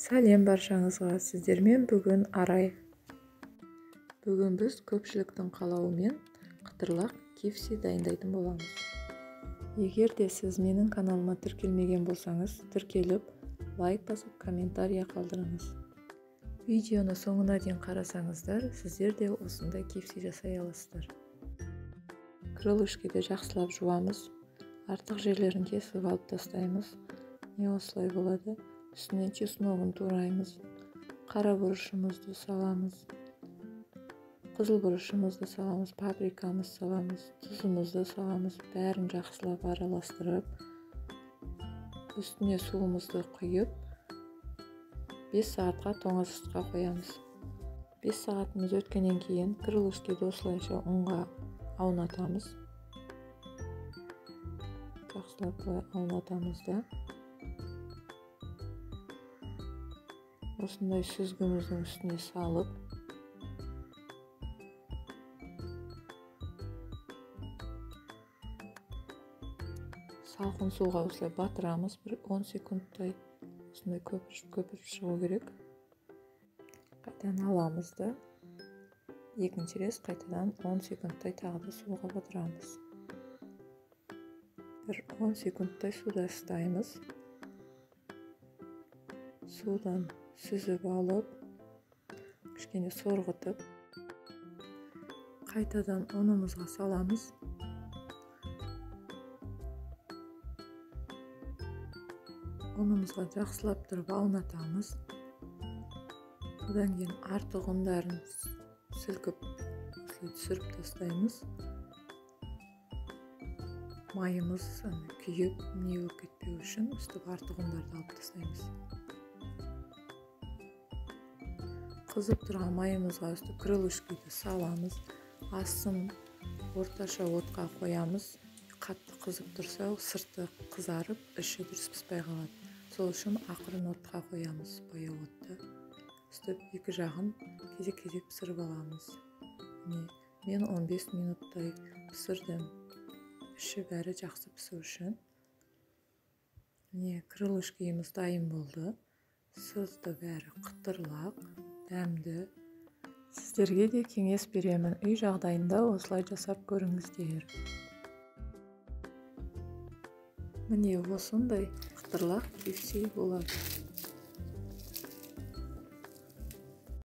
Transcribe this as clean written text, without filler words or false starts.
Сәлем баршаңызға, сіздермен бүгін Арай. Бүгін біз көпшіліктің қалауымен қытырлақ кепси дайындайтын боламыз. Егер де сіз менің каналыма тіркелмеген болсаңыз, тіркеліп, лайк басып, комментария қалдырыңыз. Видеоны соңына дейін қарасаңыздар, сіздер де осындай кепси жасай аласыздар. Крылышкиді жақсылап жуамыз. Артық жерлерін кесіп алып тастаймыз. Не осылай болады? Үстінен чесногын тураймыз. Қара бұрышымызды саламыз. Қызыл бұрышымызды саламыз. Паприкамыз саламыз. Тұзымызды саламыз. Бәрін жақсылап араластырып, үстіне суымызды құйып, 5 сағатқа тоңазытқышқа қоямыз. 5 сағатымыз өткеннен кейін крылышкиді осылайша ұнға аунатамыз. Жақсылап аунатамыз да. Осындай сүзгіміздің үстіне салып, салқын суға осылай батырамыз. Bir 10 секундтай осындай көпіріп шығу керек. Қайтадан аламыз да, екінші рет қайтадан 10 секундтай тағы да суға батырамыз. Bir 10 секундтай суда ұстаймыз. Судан сүзіп алып, кішкене сорғытып, қайтадан ұнымызға саламыз. Ұнымызға жақсылап тұрып аунатамыз. Одан кейін артық ұндарын сілкіп түсіріп тастаймыз. Майымыз күйіп, не болып кетпеу үшін үстіп артық ұндарды алып тастаймыз. Қызып тұрған майымызға үсті крылышкиді саламыз. Астын орташа отқа қоямыз. Қатты қызып тұрса, сырты қызарып, іші дұрыс піспей қалады. Сол үшін ақырын отқа қоямыз, баяу отты. Үстіп екі жағын кезек-кезек пісіріп аламыз. Мен 15 минуттай пісірдім. Іші бәрі жақсы пісу үшін. Крылышкиіміз дайын болды. Сырты бәрі қытырлақ, дәмді. Сіздерге де кеңес беремін. Үй жағдайында осылай жасап көріңіздер. Міне осындай қытырлақ кепси болады.